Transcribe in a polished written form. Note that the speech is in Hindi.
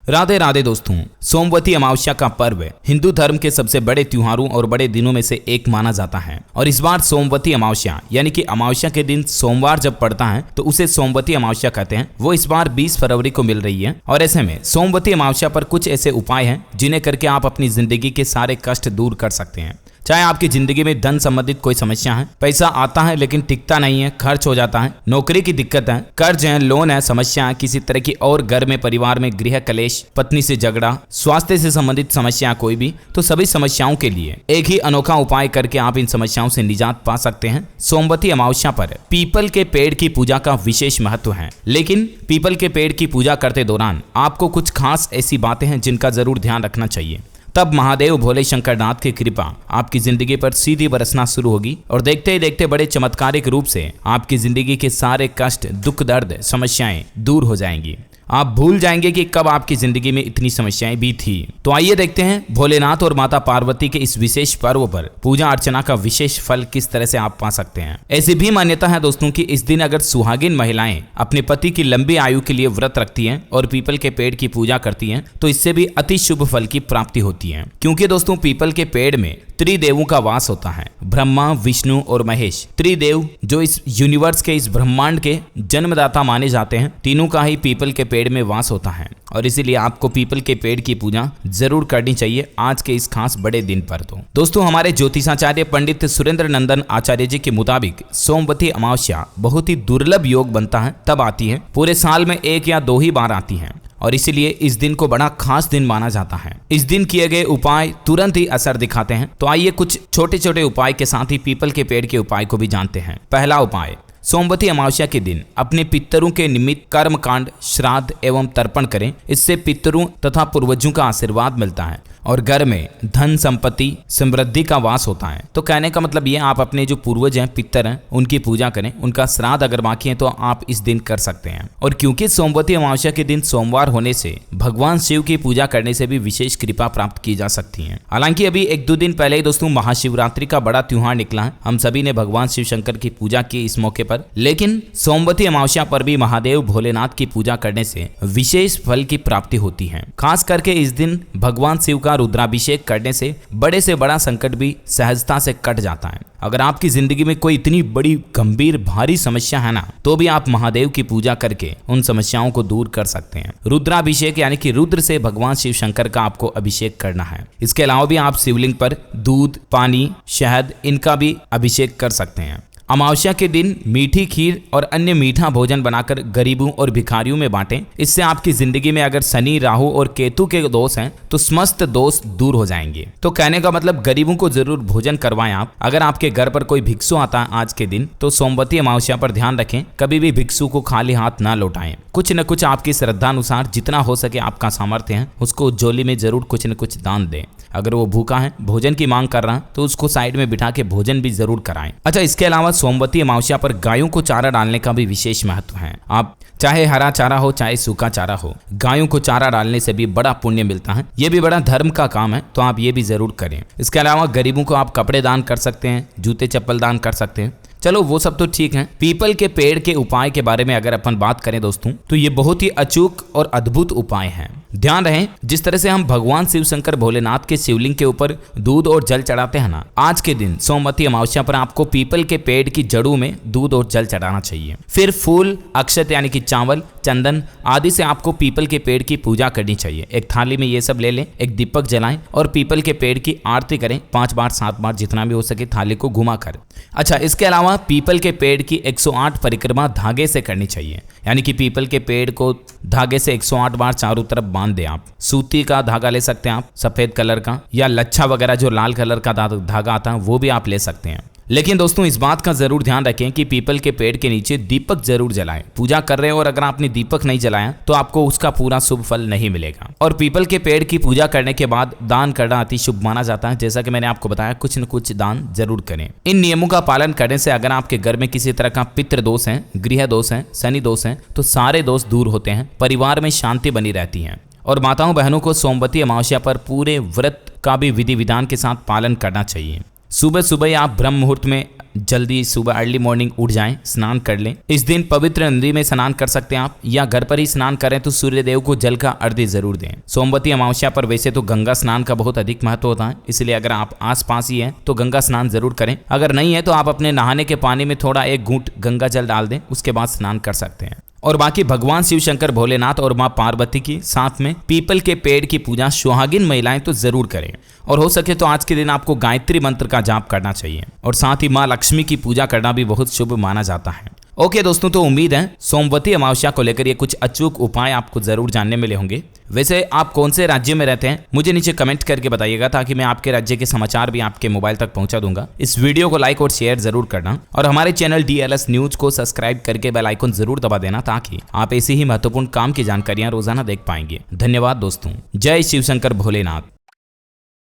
राधे राधे दोस्तों। सोमवती अमावस्या का पर्व हिंदू धर्म के सबसे बड़े त्योहारों और बड़े दिनों में से एक माना जाता है और इस बार सोमवती अमावस्या यानी कि अमावस्या के दिन सोमवार जब पड़ता है तो उसे सोमवती अमावस्या कहते हैं। वो इस बार 20 फरवरी को मिल रही है और ऐसे में सोमवती अमावस्या पर कुछ ऐसे उपाय हैं जिन्हें करके आप अपनी जिंदगी के सारे कष्ट दूर कर सकते हैं। चाहे आपकी जिंदगी में धन संबंधित कोई समस्या है, पैसा आता है लेकिन टिकता नहीं है, खर्च हो जाता है, नौकरी की दिक्कत है, कर्ज है, लोन है, समस्या है किसी तरह की, और घर में परिवार में गृह कलेश, पत्नी से झगड़ा, स्वास्थ्य से संबंधित समस्या कोई भी, तो सभी समस्याओं के लिए एक ही अनोखा उपाय करके आप इन समस्याओं से निजात पा सकते हैं। सोमवती अमावस्या पर पीपल के पेड़ की पूजा का विशेष महत्व है, लेकिन पीपल के पेड़ की पूजा करते दौरान आपको कुछ खास ऐसी बातें हैं जिनका जरूर ध्यान रखना चाहिए। तब महादेव भोले शंकर नाथ की कृपा आपकी जिंदगी पर सीधी बरसना शुरू होगी और देखते ही देखते बड़े चमत्कारिक रूप से आपकी जिंदगी के सारे कष्ट, दुख, दर्द, समस्याएं दूर हो जाएंगी। आप भूल जाएंगे कि कब आपकी जिंदगी में इतनी समस्याएं भी थी। तो आइए देखते हैं भोलेनाथ और माता पार्वती के इस विशेष पर्व पर पूजा अर्चना का विशेष फल किस तरह से आप पा सकते हैं। ऐसी भी मान्यता है दोस्तों कि इस दिन अगर सुहागिन महिलाएं अपने पति की लंबी आयु के लिए व्रत रखती हैं और पीपल के पेड़ की पूजा करती हैं तो इससे भी अति शुभ फल की प्राप्ति होती है। क्योंकि दोस्तों पीपल के पेड़ में त्रिदेवों का वास होता है, ब्रह्मा, विष्णु और महेश। त्रिदेव जो इस यूनिवर्स के, इस ब्रह्मांड के जन्मदाता माने जाते हैं, तीनों का ही पीपल के पेड़ में वास होता है और इसीलिए आपको पीपल के पेड़ की पूजा जरूर करनी चाहिए आज के इस खास बड़े दिन पर। तो दोस्तों हमारे ज्योतिषाचार्य पंडित सुरेंद्र नंदन आचार्य जी के मुताबिक सोमवती अमावस्या बहुत ही दुर्लभ योग बनता है, तब आती है, पूरे साल में 1 या 2 ही बार आती है और इसीलिए इस दिन को बड़ा खास दिन माना जाता है। इस दिन किए गए उपाय तुरंत ही असर दिखाते हैं। तो आइए कुछ छोटे छोटे उपाय के साथ ही पीपल के पेड़ के उपाय को भी जानते हैं। पहला उपाय, सोमवती अमावस्या के दिन अपने पितरों के निमित्त कर्म कांड, श्राद्ध एवं तर्पण करें। इससे पितरों तथा पूर्वजों का आशीर्वाद मिलता है और घर में धन संपत्ति समृद्धि का वास होता है। तो कहने का मतलब ये, आप अपने जो पूर्वज हैं, पितर हैं, उनकी पूजा करें। उनका श्राद्ध अगर बाकी है तो आप इस दिन कर सकते हैं। और क्योंकि सोमवती अमावस्या के दिन सोमवार होने से भगवान शिव की पूजा करने से भी विशेष कृपा प्राप्त की जा सकती है। हालांकि अभी 1-2 दिन पहले ही दोस्तों महाशिवरात्रि का बड़ा त्योहार निकला है। हम सभी ने भगवान शिव शंकर की पूजा की इस मौके पर, लेकिन सोमवती अमावस्या पर भी महादेव भोलेनाथ की पूजा करने से विशेष फल की प्राप्ति होती है। खास करके इस दिन भगवान शिव का रुद्राभिषेक करने से बड़े से बड़ा संकट भी सहजता से कट जाता है। अगर आपकी जिंदगी में कोई इतनी बड़ी गंभीर भारी समस्या है ना, तो भी आप महादेव की पूजा करके उन समस्याओं को दूर कर सकते हैं। रुद्राभिषेक यानी कि रुद्र से भगवान शिव शंकर का आपको अभिषेक करना है। इसके अलावा भी आप शिवलिंग पर दूध, पानी, शहद इनका भी अभिषेक कर सकते हैं। अमावस्या के दिन मीठी खीर और अन्य मीठा भोजन बनाकर गरीबों और भिखारियों में बांटें। इससे आपकी जिंदगी में अगर शनि, राहु और केतु के दोष हैं तो समस्त दोष दूर हो जाएंगे। तो कहने का मतलब गरीबों को जरूर भोजन करवाएं आप। अगर आपके घर पर कोई भिक्षु आता है आज के दिन तो सोमवती अमावस्या पर ध्यान रखें, कभी भी भिक्षु को खाली हाथ ना लौटाएं। कुछ न कुछ आपकी श्रद्धा अनुसार जितना हो सके आपका सामर्थ्य है उसको झोली में जरूर कुछ न कुछ दान दें। अगर वो भूखा है, भोजन की मांग कर रहा है तो उसको साइड में बिठा के भोजन भी जरूर कराएं। अच्छा, इसके अलावा सोमवती अमावस्या पर गायों को चारा डालने का भी विशेष महत्व है। आप चाहे हरा चारा हो चाहे सूखा चारा हो, गायों को चारा डालने से भी बड़ा पुण्य मिलता है। ये भी बड़ा धर्म का काम है, तो आप ये भी जरूर करें। इसके अलावा गरीबों को आप कपड़े दान कर सकते हैं, जूते चप्पल दान कर सकते हैं। चलो वो सब तो ठीक है। पीपल के पेड़ के उपाय के बारे में अगर अपन बात करें दोस्तों तो ये बहुत ही अचूक और अद्भुत उपाय हैं। ध्यान रहे, जिस तरह से हम भगवान शिव शंकर भोलेनाथ के शिवलिंग के ऊपर दूध और जल चढ़ाते हैं ना, आज के दिन सोमवती अमावस्या पर आपको पीपल के पेड़ की जड़ों में दूध और जल चढ़ाना चाहिए। फिर फूल, अक्षत यानी कि चावल, चंदन आदि से आपको पीपल के पेड़ की पूजा करनी चाहिए। एक थाली में ये सब ले लें, एक दीपक जलाएं और पीपल के पेड़ की आरती करें 5 बार 7 बार जितना भी हो सके थाली को घुमा कर। अच्छा, इसके अलावा पीपल के पेड़ की 108 परिक्रमा धागे से करनी चाहिए। यानी कि पीपल के पेड़ को धागे से 108 बार चारों तरफ बांध दें आप। सूती का धागा ले सकते हैं आप, सफेद कलर का, या लच्छा वगैरह जो लाल कलर का धागा आता है वो भी आप ले सकते हैं। लेकिन दोस्तों इस बात का जरूर ध्यान रखें कि पीपल के पेड़ के नीचे दीपक जरूर जलाएं। पूजा कर रहे हो और अगर आपने दीपक नहीं जलाया तो आपको उसका पूरा शुभ फल नहीं मिलेगा। और पीपल के पेड़ की पूजा करने के बाद दान करना अति शुभ माना जाता है। जैसा कि मैंने आपको बताया, कुछ न कुछ दान जरूर करें। इन नियमों का पालन करने से अगर आपके घर में किसी तरह का पितृ दोष है, गृह दोष है, शनि दोष है, तो सारे दोष दूर होते हैं, परिवार में शांति बनी रहती है। और माताओं बहनों को सोमवती अमावस्या पर पूरे व्रत का भी विधि विधान के साथ पालन करना चाहिए। सुबह सुबह आप ब्रह्म मुहूर्त में जल्दी सुबह अर्ली मॉर्निंग उठ जाएं, स्नान कर लें। इस दिन पवित्र नदी में स्नान कर सकते हैं आप, या घर पर ही स्नान करें तो सूर्य देव को जल का अर्घ्य जरूर दें। सोमवती अमावस्या पर वैसे तो गंगा स्नान का बहुत अधिक महत्व होता है, इसलिए अगर आप आसपास ही हैं तो गंगा स्नान जरूर करें। अगर नहीं है तो आप अपने नहाने के पानी में थोड़ा एक घूंट गंगा जल डाल दें, उसके बाद स्नान कर सकते हैं। और बाकी भगवान शिव शंकर भोलेनाथ और माँ पार्वती की, साथ में पीपल के पेड़ की पूजा सुहागिन महिलाएं तो जरूर करें। और हो सके तो आज के दिन आपको गायत्री मंत्र का जाप करना चाहिए, और साथ ही माँ लक्ष्मी की पूजा करना भी बहुत शुभ माना जाता है। ओके दोस्तों, तो उम्मीद है सोमवती अमावस्या को लेकर ये कुछ अचूक उपाय आपको जरूर जानने मिले होंगे। वैसे आप कौन से राज्य में रहते हैं मुझे नीचे कमेंट करके बताइएगा, ताकि मैं आपके राज्य के समाचार भी आपके मोबाइल तक पहुंचा दूंगा। इस वीडियो को लाइक और शेयर जरूर करना, और हमारे चैनल DLS न्यूज को सब्सक्राइब करके बेल आइकन जरूर दबा देना, ताकि आप ऐसी ही महत्वपूर्ण काम की जानकारियां रोजाना देख पाएंगे। धन्यवाद दोस्तों। जय शिव शंकर भोलेनाथ।